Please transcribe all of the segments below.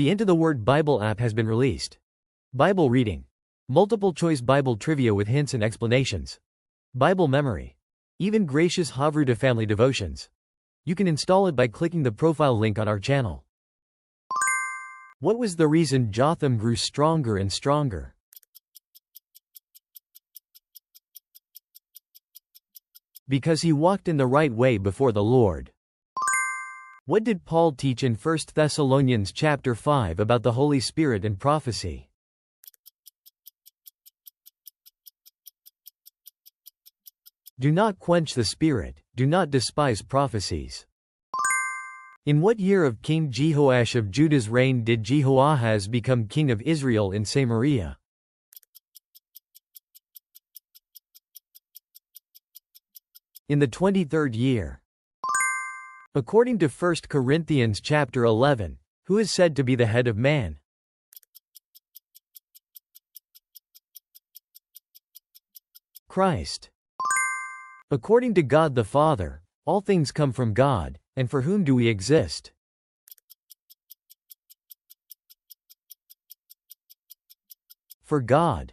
The Into the Word Bible app has been released. Bible reading. Multiple choice Bible trivia with hints and explanations. Bible memory. Even gracious Havruta family devotions. You can install it by clicking the profile link on our channel. What was the reason Jotham grew stronger and stronger? Because he walked in the right way before the Lord. What did Paul teach in 1 Thessalonians chapter 5 about the Holy Spirit and prophecy? Do not quench the Spirit, do not despise prophecies. In what year of King Jehoash of Judah's reign did Jehoahaz become king of Israel in Samaria? In the 23rd year. According to 1 Corinthians chapter 11, who is said to be the head of man? Christ. According to God the Father, all things come from God, and for whom do we exist? For God.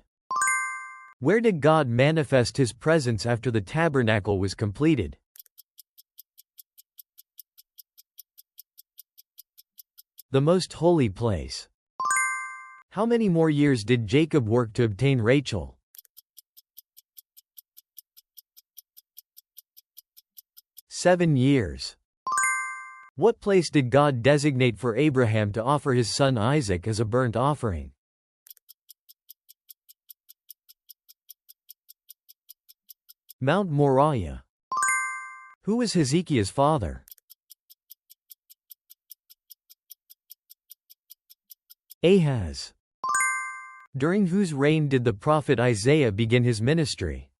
Where did God manifest his presence after the tabernacle was completed? The most holy place. How many more years did Jacob work to obtain Rachel? 7 years. What place did God designate for Abraham to offer his son Isaac as a burnt offering? Mount Moriah. Who was Hezekiah's father? Ahaz. During whose reign did the prophet Isaiah begin his ministry?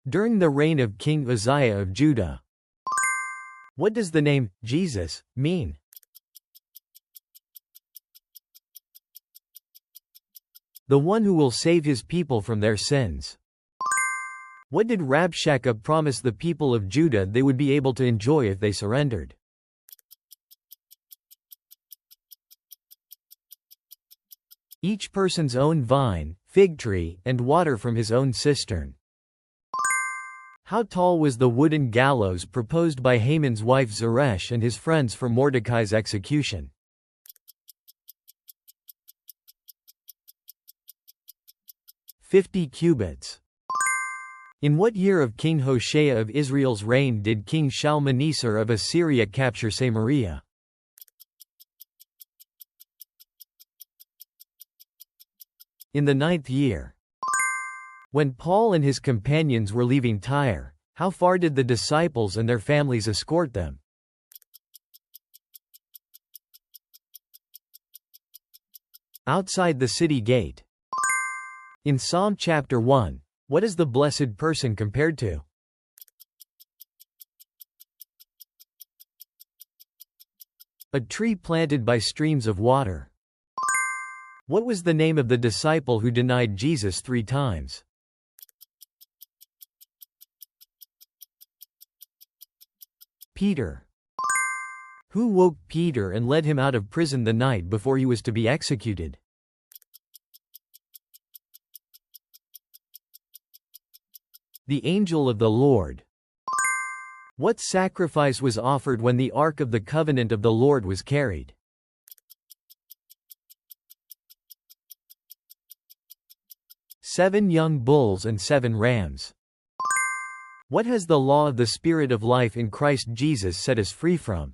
During the reign of King Uzziah of Judah. What does the name, Jesus, mean? The one who will save his people from their sins. What did Rabshakeh promise the people of Judah they would be able to enjoy if they surrendered? Each person's own vine, fig tree, and water from his own cistern. How tall was the wooden gallows proposed by Haman's wife Zeresh and his friends for Mordecai's execution? 50 cubits. In what year of King Hoshea of Israel's reign did King Shalmaneser of Assyria capture Samaria? In the 9th year. When Paul and his companions were leaving Tyre, how far did the disciples and their families escort them? Outside the city gate. In Psalm chapter 1, what is the blessed person compared to? A tree planted by streams of water. What was the name of the disciple who denied Jesus 3 times? Peter. Who woke Peter and led him out of prison the night before he was to be executed? The angel of the Lord. What sacrifice was offered when the Ark of the Covenant of the Lord was carried? Seven young bulls and 7 rams. What has the law of the Spirit of life in Christ Jesus set us free from?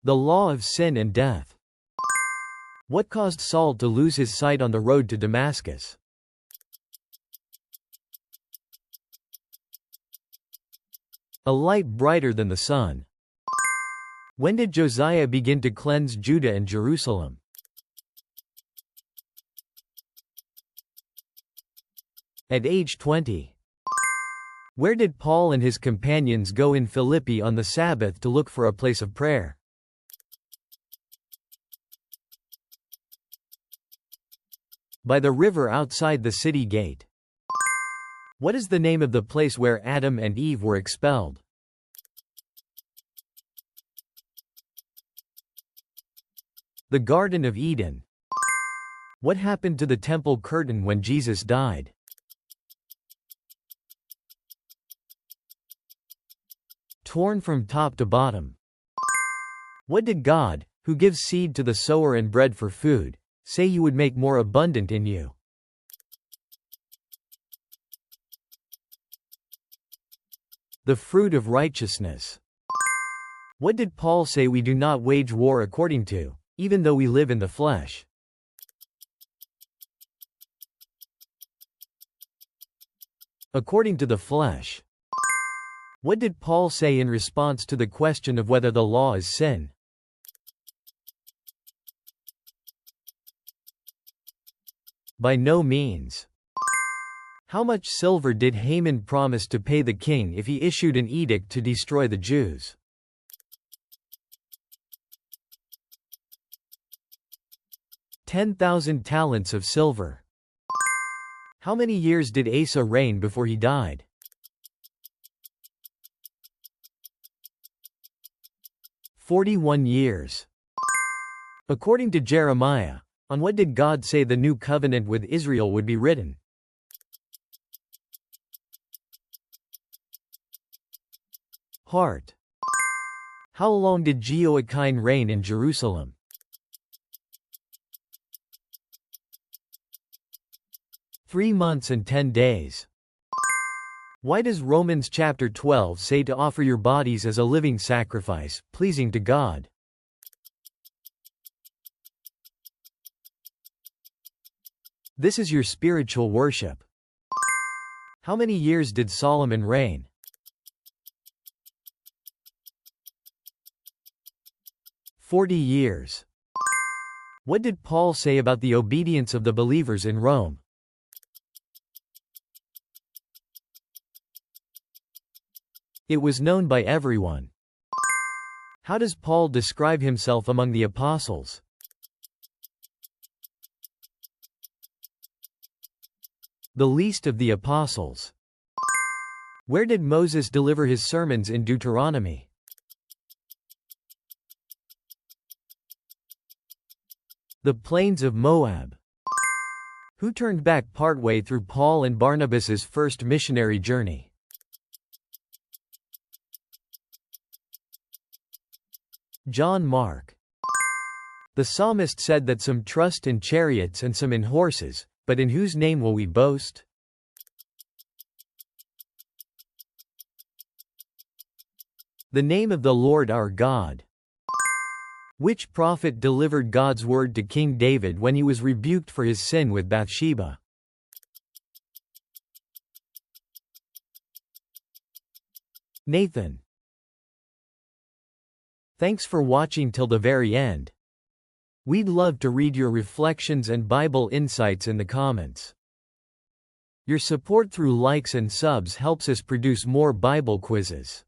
The law of sin and death. What caused Saul to lose his sight on the road to Damascus? A light brighter than the sun. When did Josiah begin to cleanse Judah and Jerusalem? At age 20. Where did Paul and his companions go in Philippi on the Sabbath to look for a place of prayer? By the river outside the city gate. What is the name of the place where Adam and Eve were expelled? The Garden of Eden. What happened to the temple curtain when Jesus died? Torn from top to bottom. What did God, who gives seed to the sower and bread for food, say you would make more abundant in you? The fruit of righteousness. What did Paul say we do not wage war according to, even though we live in the flesh? According to the flesh. What did Paul say in response to the question of whether the law is sin? By no means. How much silver did Haman promise to pay the king if he issued an edict to destroy the Jews? 10,000 talents of silver. How many years did Asa reign before he died? 41 years. According to Jeremiah, on what did God say the new covenant with Israel would be written? Heart. How long did Jehoiakim reign in Jerusalem? 3 months and 10 days. Why does Romans chapter 12 say to offer your bodies as a living sacrifice, pleasing to God? This is your spiritual worship. How many years did Solomon reign? 40 years. What did Paul say about the obedience of the believers in Rome? It was known by everyone. How does Paul describe himself among the apostles? The least of the apostles. Where did Moses deliver his sermons in Deuteronomy? The plains of Moab. Who turned back partway through Paul and Barnabas's first missionary journey? John Mark. The psalmist said that some trust in chariots and some in horses, but in whose name will we boast? The name of the Lord our God. Which prophet delivered God's word to King David when he was rebuked for his sin with Bathsheba? Nathan. Thanks for watching till the very end. We'd love to read your reflections and Bible insights in the comments. Your support through likes and subs helps us produce more Bible quizzes.